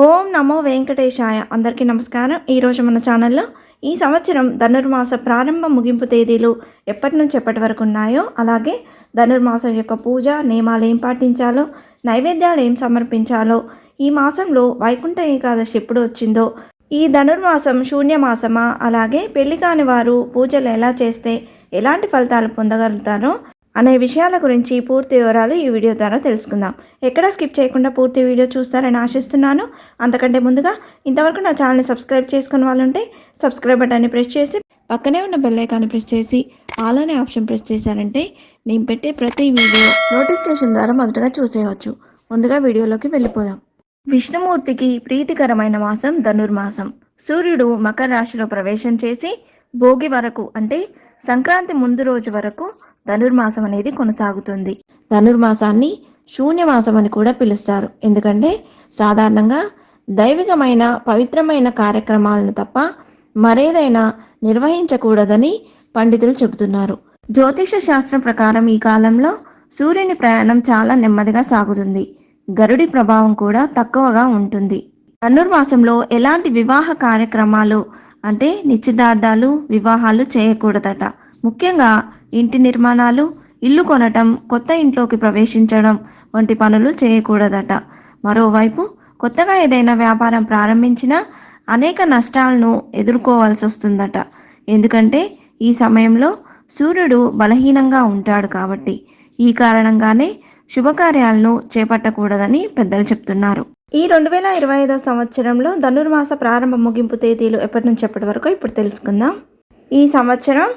ఓం నమో వెంకటేశాయ. అందరికీ నమస్కారం. ఈరోజు మన ఛానల్లో ఈ సంవత్సరం ధనుర్మాస ప్రారంభ ముగింపు తేదీలు ఎప్పటి నుంచి ఎప్పటి వరకు ఉన్నాయో, అలాగే ధనుర్మాసం యొక్క పూజ నియమాలు ఏం పాటించాలో, నైవేద్యాలు ఏం సమర్పించాలో, ఈ మాసంలో వైకుంఠ ఏకాదశి ఎప్పుడు వచ్చిందో, ఈ ధనుర్మాసం శూన్యమాసమా, అలాగే పెళ్లి కాని వారు పూజలు ఎలా చేస్తే ఎలాంటి ఫలితాలు పొందగలుగుతారో అనే విషయాల గురించి పూర్తి వివరాలు ఈ వీడియో ద్వారా తెలుసుకుందాం. ఎక్కడ స్కిప్ చేయకుండా పూర్తి వీడియో చూస్తారని ఆశిస్తున్నాను. అంతకంటే ముందుగా ఇంతవరకు నా ఛానల్ని సబ్స్క్రైబ్ చేసుకున్న వాళ్ళు ఉంటే సబ్స్క్రైబ్ బటన్ని ప్రెస్ చేసి పక్కనే ఉన్న బెల్ ఐకాన్ని ప్రెస్ చేసి ఆల్ అనే ఆప్షన్ ప్రెస్ చేశారంటే నేను పెట్టే ప్రతి వీడియో నోటిఫికేషన్ ద్వారా మొదటగా చూసేయవచ్చు. ముందుగా వీడియోలోకి వెళ్ళిపోదాం. విష్ణుమూర్తికి ప్రీతికరమైన మాసం ధనుర్మాసం. సూర్యుడు మకర రాశిలో ప్రవేశం చేసి భోగి వరకు అంటే సంక్రాంతి ముందు రోజు వరకు ధనుర్మాసం అనేది కొనసాగుతుంది. ధనుర్మాసాన్ని శూన్యమాసం అని కూడా పిలుస్తారు. ఎందుకంటే సాధారణంగా దైవికమైన పవిత్రమైన కార్యక్రమాలను తప్ప మరేదైనా నిర్వహించకూడదని పండితులు చెబుతున్నారు. జ్యోతిష శాస్త్రం ప్రకారం ఈ కాలంలో సూర్యుని ప్రయాణం చాలా నెమ్మదిగా సాగుతుంది. గరుడి ప్రభావం కూడా తక్కువగా ఉంటుంది. ధనుర్మాసంలో ఎలాంటి వివాహ కార్యక్రమాలు అంటే నిశ్చితార్థాలు, వివాహాలు చేయకూడదట. ముఖ్యంగా ఇంటి నిర్మాణాలు, ఇల్లు కొనటం, కొత్త ఇంట్లోకి ప్రవేశించడం వంటి పనులు చేయకూడదట. మరోవైపు కొత్తగా ఏదైనా వ్యాపారం ప్రారంభించినా అనేక నష్టాలను ఎదుర్కోవాల్సి వస్తుందట. ఎందుకంటే ఈ సమయంలో సూర్యుడు బలహీనంగా ఉంటాడు కాబట్టి. ఈ కారణంగానే శుభకార్యాలను చేపట్టకూడదని పెద్దలు చెప్తున్నారు. ఈ 2025 సంవత్సరంలో ధనుర్మాస ప్రారంభ ముగింపు తేదీలు ఎప్పటి నుంచి ఎప్పటి వరకు ఇప్పుడు తెలుసుకుందాం. ఈ సంవత్సరం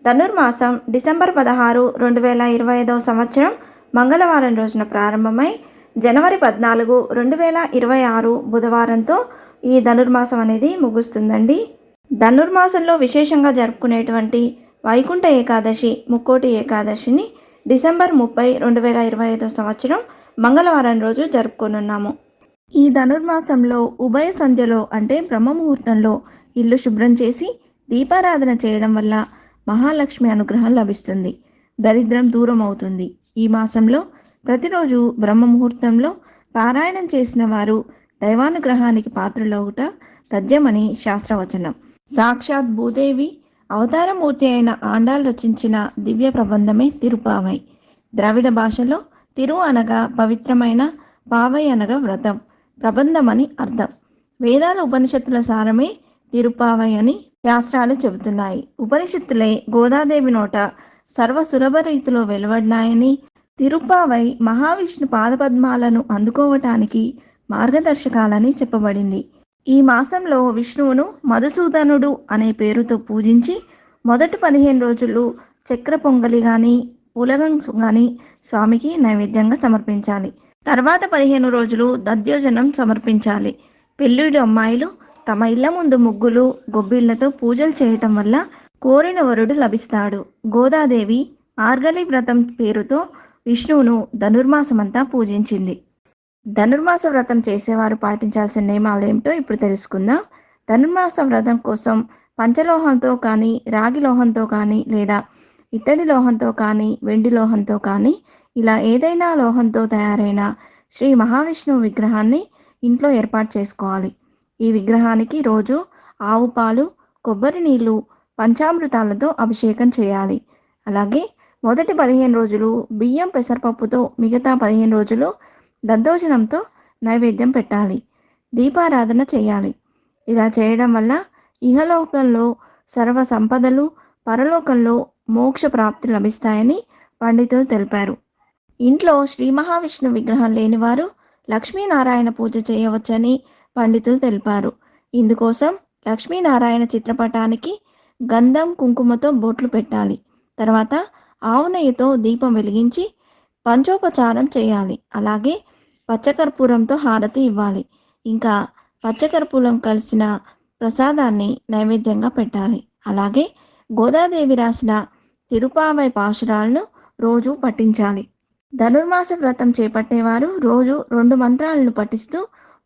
ధనుర్మాసం డిసెంబర్ 16, 2025 సంవత్సరం మంగళవారం రోజున ప్రారంభమై జనవరి 14, 2026 బుధవారంతో ఈ ధనుర్మాసం అనేది ముగుస్తుందండి. ధనుర్మాసంలో విశేషంగా జరుపుకునేటువంటి వైకుంఠ ఏకాదశి, ముక్కోటి ఏకాదశిని డిసెంబర్ 30, 2025 సంవత్సరం మంగళవారం రోజు జరుపుకోనున్నాము. ఈ ధనుర్మాసంలో ఉభయ సంధ్యలో అంటే బ్రహ్మముహూర్తంలో ఇల్లు శుభ్రం చేసి దీపారాధన చేయడం వల్ల మహాలక్ష్మి అనుగ్రహం లభిస్తుంది. దరిద్రం దూరం అవుతుంది. ఈ మాసంలో ప్రతిరోజు బ్రహ్మముహూర్తంలో పారాయణం చేసిన వారు దైవానుగ్రహానికి పాత్రలవుట తథ్యమని శాస్త్రవచనం. సాక్షాత్ భూదేవి అవతారమూర్తి అయిన ఆండాల్ రచించిన దివ్య ప్రబంధమే తిరుపావై. ద్రావిడ భాషలో తిరు అనగా పవిత్రమైన, పావై అనగా వ్రతం, ప్రబంధమని అర్థం. వేదాల ఉపనిషత్తుల సారమే తిరుపావై అని శాస్త్రాలు చెబుతున్నాయి. ఉపనిషత్తులే గోదాదేవి నోట సర్వసులభ రీతిలో వెలువడినాయని, తిరుపావై మహావిష్ణు పాదపద్మాలను అందుకోవటానికి మార్గదర్శకాలని చెప్పబడింది. ఈ మాసంలో విష్ణువును మధుసూదనుడు అనే పేరుతో పూజించి మొదటి 15 రోజులు చక్ర పొంగలి కానీ పులగం కానీ స్వామికి నైవేద్యంగా సమర్పించాలి. తర్వాత 15 రోజులు దధ్యోజనం సమర్పించాలి. పెళ్ళిడు అమ్మాయిలు తమ ఇళ్ల ముందు ముగ్గులు, గొబ్బిళ్లతో పూజలు చేయటం వల్ల కోరిన వరుడు లభిస్తాడు. గోదాదేవి మార్గలి వ్రతం పేరుతో విష్ణువును ధనుర్మాసమంతా పూజించింది. ధనుర్మాస వ్రతం చేసేవారు పాటించాల్సిన నియమాలు ఏమిటో ఇప్పుడు తెలుసుకుందాం. ధనుర్మాస వ్రతం కోసం పంచలోహంతో కానీ, రాగి లోహంతో కానీ, లేదా ఇత్తడి లోహంతో కానీ, వెండి లోహంతో కానీ ఇలా ఏదైనా లోహంతో తయారైన శ్రీ మహావిష్ణువు విగ్రహాన్ని ఇంట్లో ఏర్పాటు చేసుకోవాలి. ఈ విగ్రహానికి రోజు ఆవు పాలు, కొబ్బరి నీళ్లు, పంచామృతాలతో అభిషేకం చేయాలి. అలాగే మొదటి 15 రోజులు బియ్యం పెసరపప్పుతో, మిగతా 15 రోజులు దద్దోజనంతో నైవేద్యం పెట్టాలి. దీపారాధన చేయాలి. ఇలా చేయడం వల్ల ఇహలోకంలో సర్వ సంపదలు, పరలోకంలో మోక్ష ప్రాప్తి లభిస్తాయని పండితులు తెలిపారు. ఇంట్లో శ్రీ మహావిష్ణు విగ్రహం లేనివారు లక్ష్మీనారాయణ పూజ చేయవచ్చని పండితులు తెలిపారు. ఇందుకోసం లక్ష్మీనారాయణ చిత్రపటానికి గంధం, కుంకుమతో బొట్లు పెట్టాలి. తర్వాత ఆవు నెయ్యితో దీపం వెలిగించి పంచోపచారం చేయాలి. అలాగే పచ్చకర్పూరంతో హారతి ఇవ్వాలి. ఇంకా పచ్చకర్పూరం కలిసిన ప్రసాదాన్ని నైవేద్యంగా పెట్టాలి. అలాగే గోదాదేవి రాసిన తిరుపావై పాశురాలను రోజు పఠించాలి. ధనుర్మాస వ్రతం చేపట్టేవారు రోజు 2 మంత్రాలను పఠిస్తూ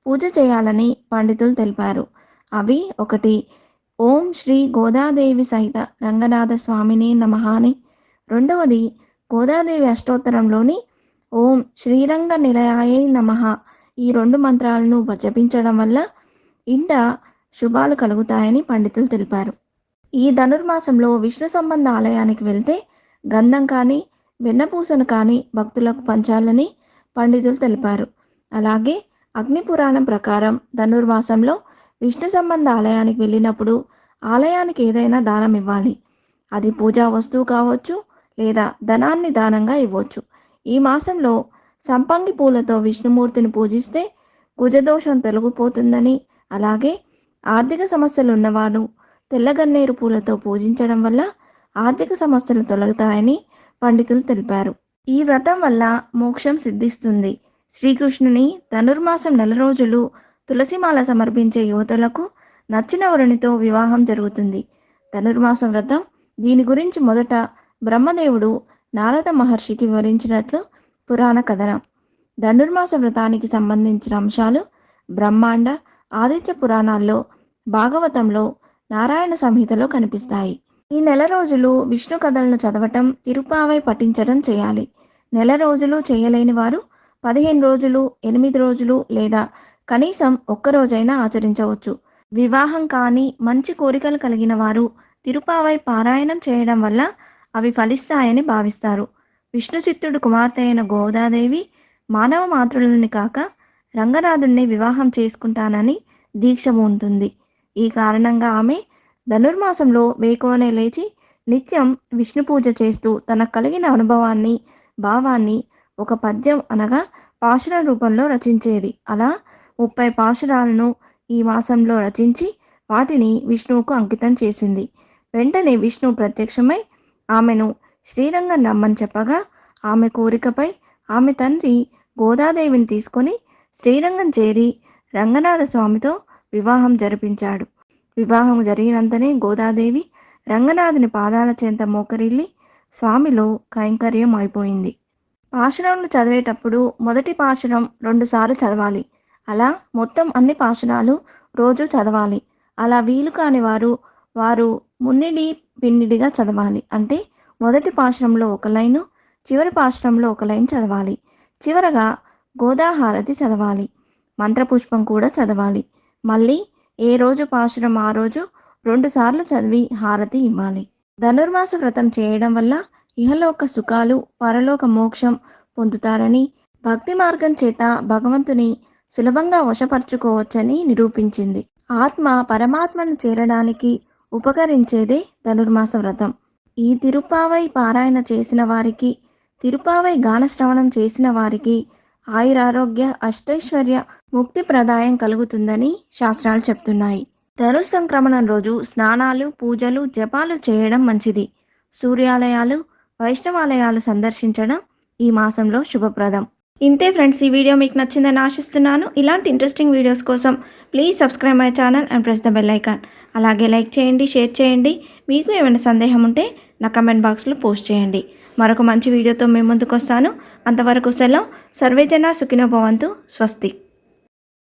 పూజ చేయాలని పండితులు తెలిపారు. అవి 1 ఓం శ్రీ గోదాదేవి సహిత రంగనాథ స్వామిని నమః అని, 2వది గోదాదేవి అష్టోత్తరంలోని ఓం శ్రీరంగ నిలయాయై నమః ఈ 2 మంత్రాలను జపించడం వల్ల ఇంట శుభాలు కలుగుతాయని పండితులు తెలిపారు. ఈ ధనుర్మాసంలో విష్ణు సంబంధ ఆలయానికి వెళ్తే గంధం కానీ వెన్నపూసను కానీ భక్తులకు పంచాలని పండితులు తెలిపారు. అలాగే అగ్నిపురాణం ప్రకారం ధనుర్మాసంలో విష్ణు సంబంధ ఆలయానికి వెళ్ళినప్పుడు ఆలయానికి ఏదైనా దానం ఇవ్వాలి. అది పూజా వస్తువు కావచ్చు లేదా ధనాన్ని దానంగా ఇవ్వచ్చు. ఈ మాసంలో సంపంగి పూలతో విష్ణుమూర్తిని పూజిస్తే కుజదోషం తొలగిపోతుందని, అలాగే ఆర్థిక సమస్యలు ఉన్నవారు తెల్లగన్నేరు పూలతో పూజించడం వల్ల ఆర్థిక సమస్యలు తొలగుతాయని పండితులు తెలిపారు. ఈ వ్రతం వల్ల మోక్షం సిద్ధిస్తుంది. శ్రీకృష్ణుని ధనుర్మాసం 4 రోజులు తులసిమాల సమర్పించే యువతులకు నచ్చిన వరునితో వివాహం జరుగుతుంది. ధనుర్మాసం వ్రతం దీని గురించి మొదట బ్రహ్మదేవుడు నారద మహర్షికి వివరించినట్లు పురాణ కథనం. ధనుర్మాస వ్రతానికి సంబంధించిన అంశాలు బ్రహ్మాండ, ఆదిత్య పురాణాల్లో, భాగవతంలో, నారాయణ సంహితలో కనిపిస్తాయి. ఈ 4 రోజులు విష్ణు కథలను చదవటం, తిరుప్పావై పఠించడం చేయాలి. 4 రోజులు చేయలేని వారు 15 రోజులు, 8 రోజులు లేదా కనీసం 1 రోజైనా ఆచరించవచ్చు. వివాహం కాని మంచి కోరికలు కలిగిన వారు తిరుప్పావై పారాయణం చేయడం వల్ల అవి ఫలిస్తాయని భావిస్తారు. విష్ణు చిత్తుడు కుమార్తె అయిన గోదాదేవి మానవ మాతృలని కాక రంగనాథుణ్ణి వివాహం చేసుకుంటానని దీక్ష ఉంటుంది. ఈ కారణంగా ఆమె ధనుర్మాసంలో వేకువనే లేచి నిత్యం విష్ణు పూజ చేస్తూ తనకు కలిగిన అనుభవాన్ని, భావాన్ని ఒక పద్యం అనగా పాశుర రూపంలో రచించేది. అలా 30 పాశురాలను ఈ మాసంలో రచించి వాటిని విష్ణువుకు అంకితం చేసింది. వెంటనే విష్ణువు ప్రత్యక్షమై ఆమెను శ్రీరంగం రమ్మని చెప్పగా ఆమె కోరికపై ఆమె తండ్రి గోదాదేవిని తీసుకొని శ్రీరంగం చేరి రంగనాథ స్వామితో వివాహం జరిపించాడు. వివాహం జరిగినంతనే గోదాదేవి రంగనాథుని పాదాల చెంత మోకరిల్లి స్వామిలో కైంకర్యం అయిపోయింది. పాశురాలను చదివేటప్పుడు మొదటి పాశురం 2 సార్లు చదవాలి. అలా మొత్తం అన్ని పాశురాలు రోజు చదవాలి. అలా వీలు కాని వారు మున్నిడి పిన్నిడిగా చదవాలి. అంటే మొదటి పాశురంలో 1 లైను, చివరి పాశురంలో 1 లైన్ చదవాలి. చివరగా గోదాహారతి చదవాలి. మంత్రపుష్పం కూడా చదవాలి. మళ్ళీ ఏ రోజు పాశురం ఆ రోజు 2 సార్లు చదివి హారతి ఇవ్వాలి. ధనుర్మాస వ్రతం చేయడం వల్ల ఇహలోక సుఖాలు, పరలోక మోక్షం పొందుతారని, భక్తి మార్గం చేత భగవంతుని సులభంగా వశపరుచుకోవచ్చని నిరూపించింది. ఆత్మ పరమాత్మను చేరడానికి ఉపకరించేదే ధనుర్మాస వ్రతం. ఈ తిరుప్పావై పారాయణ చేసిన వారికి, తిరుప్పావై గానశ్రవణం చేసిన వారికి ఆయురారోగ్య, అష్టైశ్వర్య, ముక్తి ప్రదాయం కలుగుతుందని శాస్త్రాలు చెప్తున్నాయి. ధను సంక్రమణం రోజు స్నానాలు, పూజలు, జపాలు చేయడం మంచిది. సూర్యాలయాలు, వైష్ణవాలయాలు సందర్శించడం ఈ మాసంలో శుభప్రదం. ఇంతే ఫ్రెండ్స్, ఈ వీడియో మీకు నచ్చిందని ఆశిస్తున్నాను. ఇలాంటి ఇంట్రెస్టింగ్ వీడియోస్ కోసం please subscribe my channel and press the bell icon. అలాగే లైక్ చేయండి, షేర్ చేయండి. మీకు ఏమైనా సందేహం ఉంటే నా కమెంట్ బాక్స్లో పోస్ట్ చేయండి. మరొక మంచి వీడియోతో మేము ముందుకు వస్తాను. అంతవరకు సెలవు. సర్వేజన సుఖినో భవంతు. స్వస్తి.